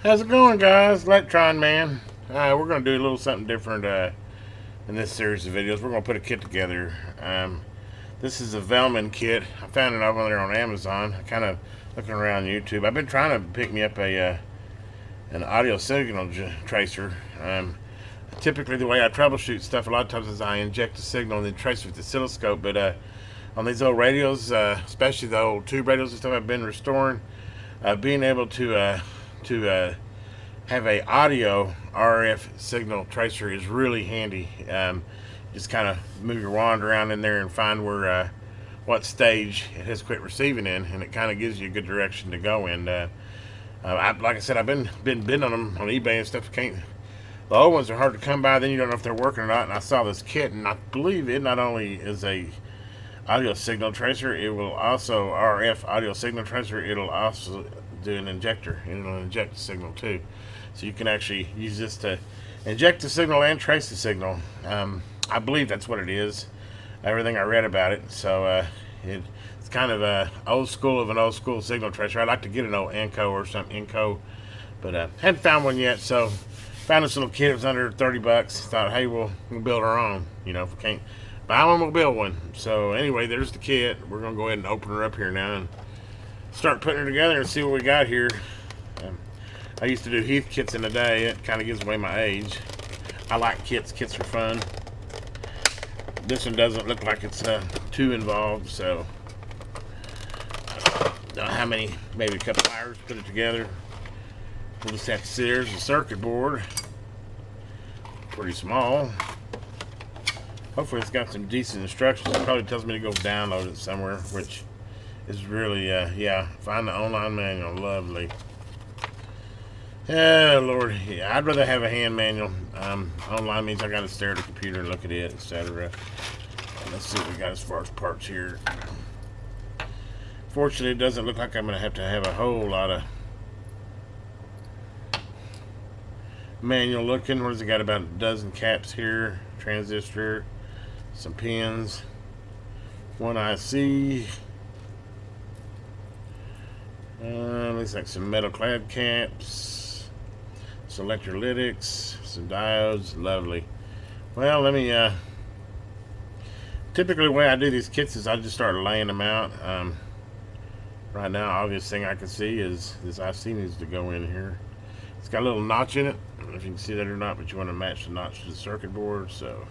How's it going, guys? Electron Man. We're going to do a little something different in this series of videos. We're going to put a kit together. This is a Velleman kit. I found it over there on Amazon. I kind of looking around YouTube. I've been trying to pick me up a an audio signal tracer. Typically, the way I troubleshoot stuff, a lot of times is I inject a signal and then trace it with the oscilloscope. But on these old radios, especially the old tube radios and stuff I've been restoring, being able to have a audio RF signal tracer is really handy. Just kind of move your wand around in there and find where what stage it has quit receiving in, and it kind of gives you a good direction to go in. Like I said, I've been bidding on them on eBay and stuff. The old ones are hard to come by. Then you don't know if they're working or not. And I saw this kit, and I believe it not only is a audio signal tracer, it will also RF audio signal tracer. It'll also do an injector, and it'll inject the signal too. So you can actually use this to inject the signal and trace the signal. I believe that's what it is. Everything I read about it. So it's kind of a old school of an old school signal tracer. I'd like to get an old Enco or something Enco, but hadn't found one yet. So found this little kit. It was under 30 bucks. Thought, hey, we'll build our own. You know, if we can't buy one, we'll build one. So anyway, there's the kit. We're gonna go ahead and open her up here now and start putting her together and see what we got here. I used to do Heath kits in the day. It kind of gives away my age. I like kits. Kits are fun. This one doesn't look like it's too involved, so don't know how many, maybe a couple hours to put it together. We'll just have to see. There's the circuit board. Pretty small. Hopefully it's got some decent instructions. It probably tells me to go download it somewhere, which is really, yeah, find the online manual. Lovely. Oh, Lord. Yeah, I'd rather have a hand manual. Online means I got to stare at the computer and look at it, etc. Let's see what we got as far as parts here. Fortunately, it doesn't look like I'm going to have a whole lot of manual looking. What has it got? About a dozen caps here. Transistor. Some pins. One IC. Looks like some metal clad caps. Some electrolytics, some diodes. Lovely. Well, let me typically the way I do these kits is I just start laying them out. Right now, obvious thing I can see is this IC needs to go in here. It's got a little notch in it. I don't know if you can see that or not, but you want to match the notch to the circuit board, so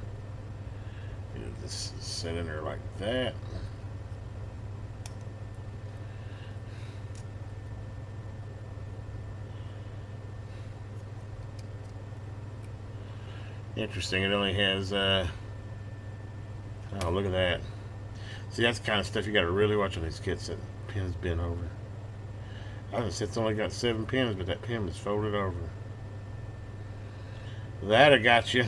this is set in there like that. Interesting, it only has, oh, look at that. See, that's the kind of stuff you got to really watch on these kits, that pin's bent over. I was it's only got 7 pins, but that pin is folded over. That I got you.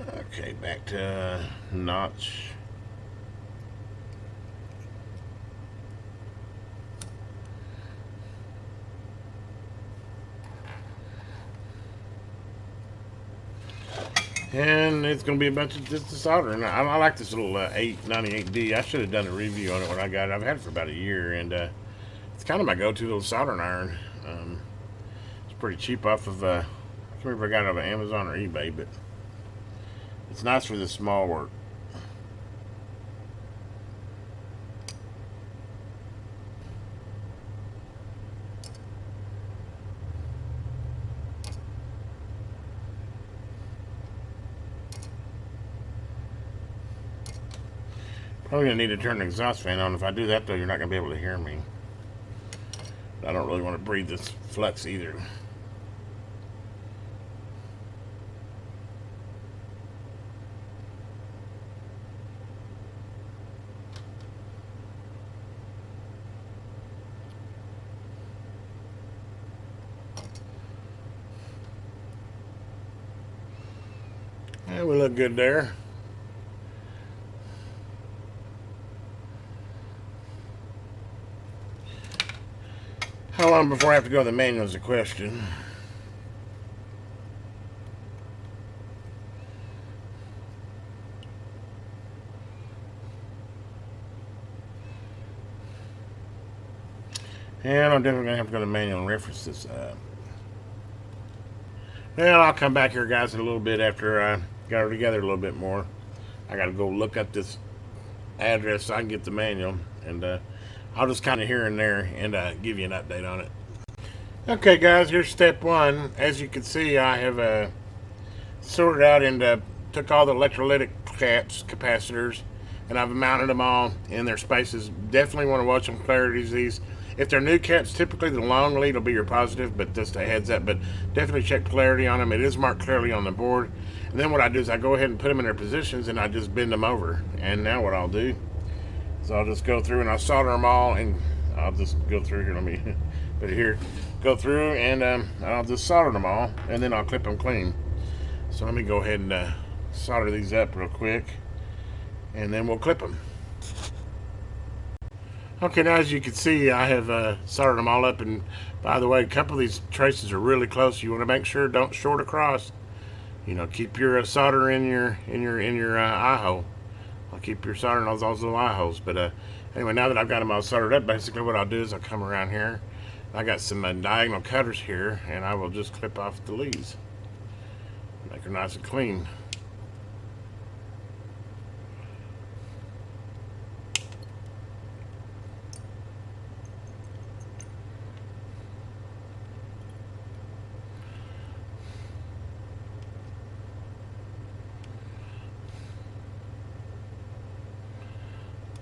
Okay, back to notch. And it's going to be a bunch of just soldering. I like this little 898D. I should have done a review on it when I got it. I've had it for about a year, and it's kind of my go-to little soldering iron. It's pretty cheap off of, I can't remember if I got it off of Amazon or eBay, but it's nice for this small work. Probably going to need to turn the exhaust fan on. If I do that, though, you're not going to be able to hear me. I don't really want to breathe this flux either. Yeah, we look good there. How long before I have to go to the manual is a question. And I'm definitely gonna have to go to manual and reference this. Well, I'll come back here, guys, in a little bit after I got her together a little bit more. I gotta go look up this address so I can get the manual, and I'll just kind of here and there and give you an update on it. Okay, guys, here's step one. As you can see, I have sorted out and took all the electrolytic caps, capacitors, and I've mounted them all in their spaces. Definitely want to watch them clarities these. If they're new caps, typically the long lead will be your positive, but just a heads up. But definitely check polarity on them. It is marked clearly on the board. And then what I do is I go ahead and put them in their positions, and I just bend them over. And now what I'll do is I'll just go through and I'll solder them all, and I'll just go through here. Let me put it here. Go through and I'll just solder them all, and then I'll clip them clean. So let me go ahead and solder these up real quick, and then we'll clip them. Okay, now as you can see, I have soldered them all up, and by the way, a couple of these traces are really close. You want to make sure don't short across. You know, keep your solder in your eye hole. I'll keep your solder in those little eye holes. But anyway, now that I've got them all soldered up, basically what I'll do is I'll come around here. I got some diagonal cutters here, and I will just clip off the leads, make her nice and clean.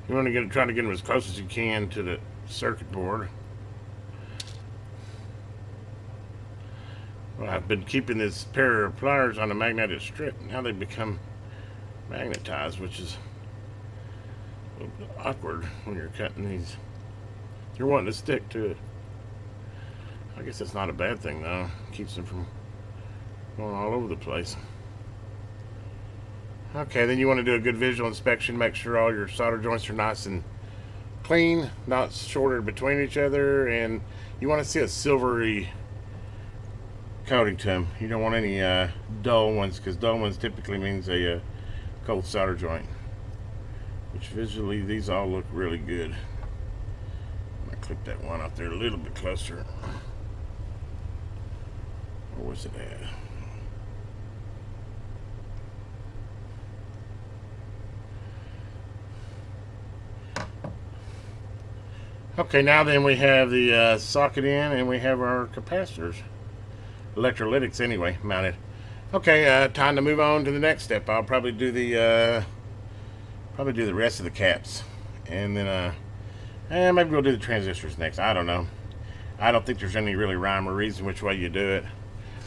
You want to try to get them as close as you can to the circuit board. Well, I've been keeping this pair of pliers on a magnetic strip. Now they've become magnetized, which is a little bit awkward when you're cutting these. You're wanting to stick to it. I guess that's not a bad thing, though. It keeps them from going all over the place. Okay, then you want to do a good visual inspection. Make sure all your solder joints are nice and clean, not shorted between each other, and you want to see a silvery coating to them. You don't want any dull ones, because dull ones typically means a cold solder joint. Which visually, these all look really good. I'm going to clip that one up there a little bit closer. Where was it at? Okay, now then we have the socket in, and we have our capacitors, electrolytics anyway, mounted. Okay, time to move on to the next step. I'll probably do the rest of the caps, and then maybe we'll do the transistors next. I don't know. I don't think there's any really rhyme or reason which way you do it.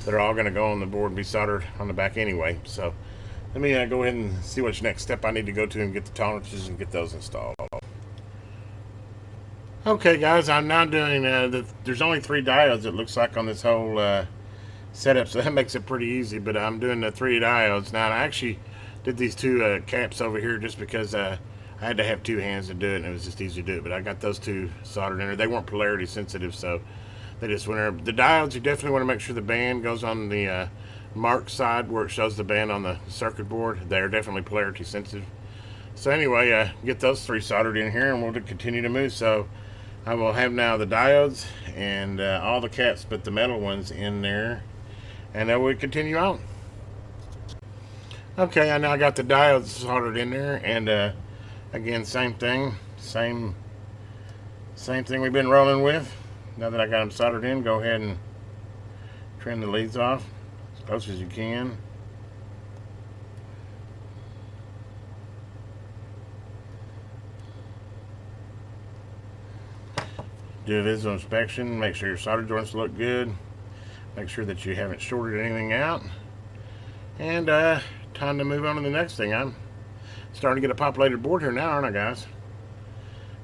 They're all going to go on the board and be soldered on the back anyway. So let me go ahead and see which next step I need to go to and get the tolerances and get those installed. Okay, guys, I'm now doing there's only 3 diodes, it looks like, on this whole setup, so that makes it pretty easy. But I'm doing the 3 diodes now. And I actually did these 2 caps over here just because I had to have 2 hands to do it, and it was just easy to do it. But I got those 2 soldered in there. They weren't polarity sensitive, so they just went there. The diodes, you definitely want to make sure the band goes on the mark side where it shows the band on the circuit board. They're definitely polarity sensitive. So anyway, get those 3 soldered in here, and we'll continue to move. So I will have now the diodes and all the caps but the metal ones in there, and then we'll continue on. Okay, I now got the diodes soldered in there, and again, same thing we've been rolling with. Now that I got them soldered in, go ahead and trim the leads off as close as you can. Do a visual inspection, make sure your solder joints look good, make sure that you haven't shorted anything out, and time to move on to the next thing. I'm starting to get a populated board here now, aren't I, guys?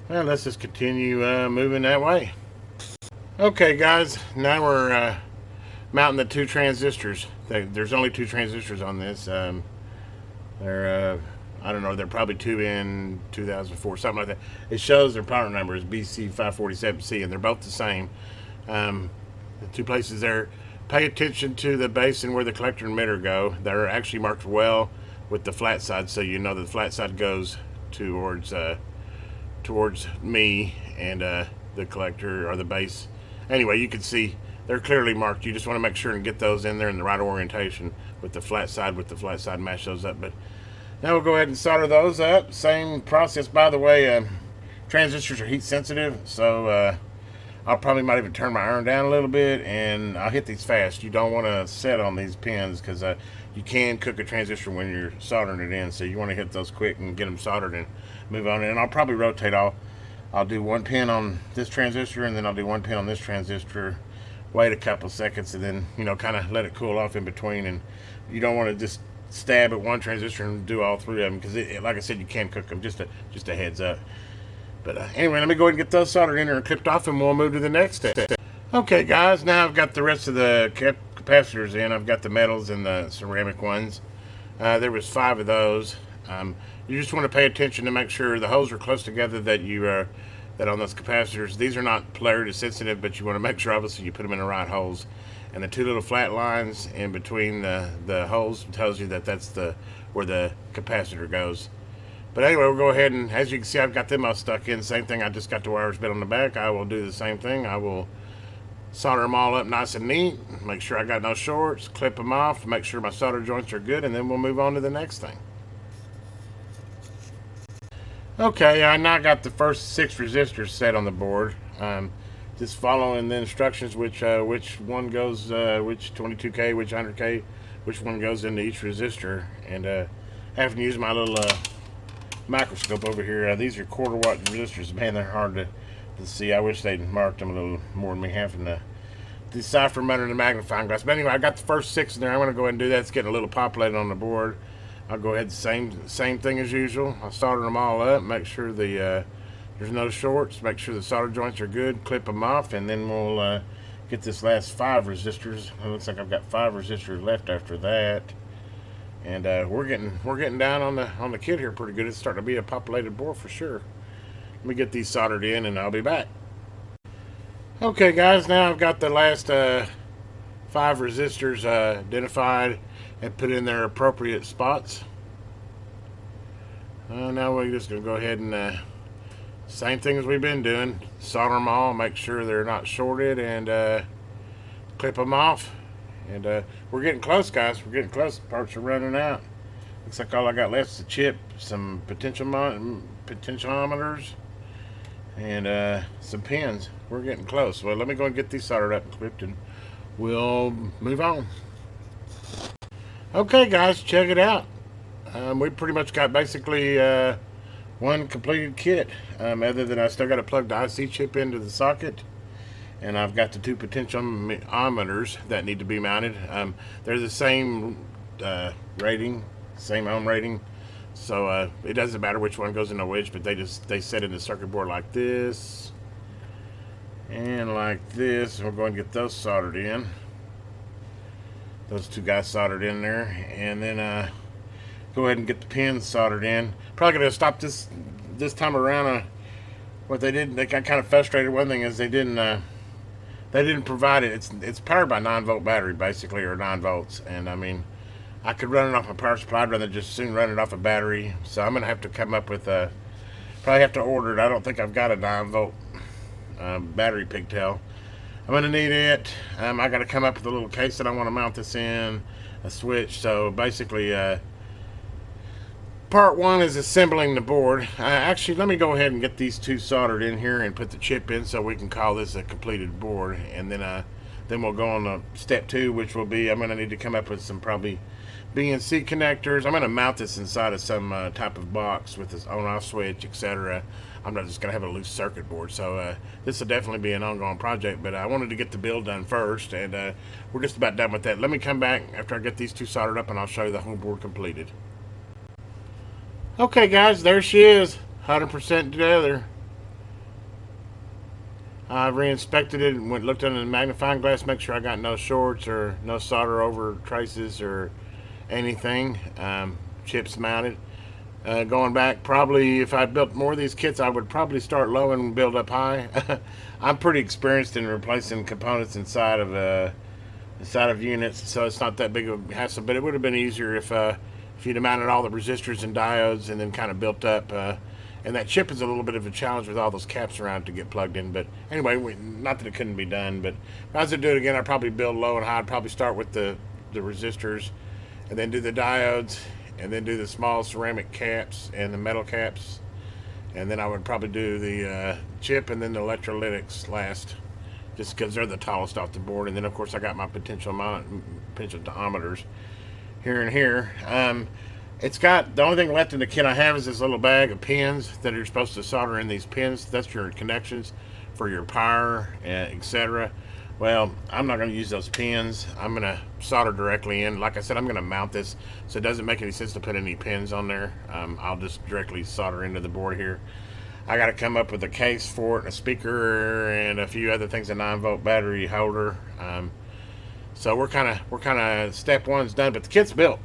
Well, let's just continue moving that way. Okay, guys, now we're mounting the 2 transistors. There's only 2 transistors on this. They're I don't know, they're probably 2N2004, something like that. It shows their part number is BC547C, and they're both the same. The 2 places there, pay attention to the base and where the collector and emitter go. They're actually marked well with the flat side, so you know that the flat side goes towards me, and the collector or the base. Anyway, you can see they're clearly marked. You just want to make sure and get those in there in the right orientation with the flat side. Match those up. But now we'll go ahead and solder those up. Same process, by the way. Transistors are heat sensitive, so I'll probably might even turn my iron down a little bit, and I'll hit these fast. You don't want to set on these pins because you can cook a transistor when you're soldering it in, so you want to hit those quick and get them soldered and move on. And I'll probably rotate. I'll do one pin on this transistor, and then I'll do one pin on this transistor, wait a couple seconds, and then, you know, kind of let it cool off in between. And you don't want to just stab at one transistor and do all three of them, because like I said, you can cook them. Just a heads up. But anyway, let me go ahead and get those soldered in there and clipped off, and we'll move to the next step. Okay, guys, now I've got the rest of the capacitors in. I've got the metals and the ceramic ones. There was 5 of those. You just want to pay attention to make sure the holes are close together, that that on those capacitors, these are not polarity sensitive, but you want to make sure obviously you put them in the right holes. And the 2 little flat lines in between the holes tells you that that's where the capacitor goes. But anyway, we'll go ahead and, as you can see, I've got them all stuck in. Same thing, I just got the wires bit on the back. I will do the same thing. I will solder them all up nice and neat, make sure I got no shorts, clip them off, make sure my solder joints are good, and then we'll move on to the next thing. Okay, I now got the first 6 resistors set on the board. Just following the instructions, which one goes, which 22K, which 100K, which one goes into each resistor, and having to use my little microscope over here. These are 1/4 watt resistors. Man, they're hard to see. I wish they'd marked them a little more than me having to decipher them under the magnifying glass. But anyway, I got the first 6 in there. I'm going to go ahead and do that. It's getting a little populated on the board. I'll go ahead, same thing as usual. I'll solder them all up, make sure there's no shorts, make sure the solder joints are good, clip them off, and then we'll get this last 5 resistors. It looks like I've got 5 resistors left after that. And we're getting down on the kit here pretty good. It's starting to be a populated board for sure. Let me get these soldered in, and I'll be back. Okay, guys, now I've got the last 5 resistors identified and put in their appropriate spots. Now we're just going to go ahead and same thing as we've been doing. Solder them all, make sure they're not shorted, and clip them off. And we're getting close, guys. We're getting close. Parts are running out. Looks like all I got left is a chip, some potentiometers, and some pins. We're getting close. Well, let me go and get these soldered up and clipped, and we'll move on. Okay, guys, check it out. We pretty much got basically one completed kit, other than I still got to plug the IC chip into the socket. And I've got the 2 potentiometers that need to be mounted. They're the same rating, same ohm rating, so it doesn't matter which one goes into which, but they set in the circuit board like this and like this. We're going to get those soldered in. Those 2 guys soldered in there, and then go ahead and get the pins soldered in. Probably gonna stop this time around. What they did, they got kind of frustrated. One thing is they didn't provide it. It's powered by 9-volt battery basically, or 9 volts. And I mean, I could run it off my power supply. I'd rather just soon run it off a battery. So I'm gonna have to come up with probably have to order it. I don't think I've got a 9-volt battery pigtail. I'm gonna need it. I got to come up with a little case that I want to mount this in, a switch. So basically, part 1 is assembling the board. Actually, let me go ahead and get these 2 soldered in here and put the chip in, so we can call this a completed board. And then we'll go on to step 2, which will be, I'm going to need to come up with some probably BNC connectors. I'm going to mount this inside of some type of box with this on-off switch, etc. I'm not just going to have a loose circuit board. So this will definitely be an ongoing project, but I wanted to get the build done first, and we're just about done with that. Let me come back after I get these 2 soldered up, and I'll show you the whole board completed. Okay, guys, there she is, 100% together. I re-inspected it and looked under the magnifying glass, make sure I got no shorts or no solder over traces or anything. Chips mounted. Going back, probably if I built more of these kits, I would probably start low and build up high. I'm pretty experienced in replacing components inside of units, so it's not that big of a hassle. But it would have been easier if you'd have mounted all the resistors and diodes and then kind of built up And that chip is a little bit of a challenge with all those caps around to get plugged in. But anyway, not that it couldn't be done. But if I was to do it again, I'd probably build low and high. I'd probably start with the resistors, and then do the diodes, and then do the small ceramic caps and the metal caps. And then I would probably do the chip and then the electrolytics last, just because they're the tallest off the board. And then, of course, I got my potentiometers here and here. It's got, the only thing left in the kit I have is this little bag of pins that you're supposed to solder in these pins. That's your connections for your power, etc. Well, I'm not going to use those pins. I'm going to solder directly in. Like I said, I'm going to mount this, so it doesn't make any sense to put any pins on there. I'll just directly solder into the board here. I got to come up with a case for it, a speaker, and a few other things, a 9-volt battery holder. So we're kind of step one's done, but the kit's built.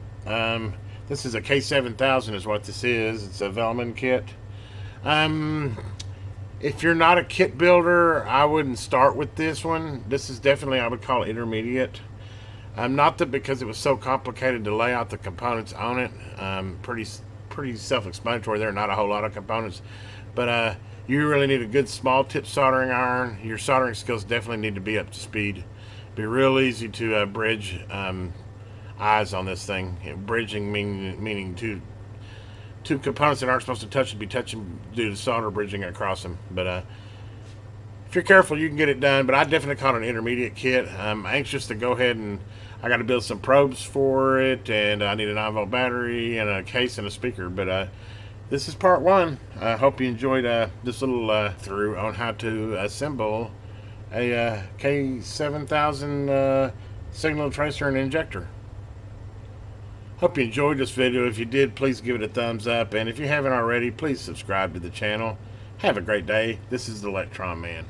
This is a K7000 is what this is. It's a Velleman kit. If you're not a kit builder, I wouldn't start with this one. This is definitely, I would call it intermediate. Not that because it was so complicated to lay out the components on it. Pretty self-explanatory. There are not a whole lot of components. But you really need a good small tip soldering iron. Your soldering skills definitely need to be up to speed. Be real easy to bridge eyes on this thing. Bridging meaning two components that aren't supposed to touch would be touching due to solder bridging across them. But if you're careful, you can get it done. But I definitely call it an intermediate kit. I'm anxious to go ahead and I got to build some probes for it, and I need a 9-volt battery and a case and a speaker. But this is part one. I hope you enjoyed this little through on how to assemble a K7000 signal tracer and injector. Hope you enjoyed this video. If you did, please give it a thumbs up. And if you haven't already, please subscribe to the channel. Have a great day. This is the Electron Man.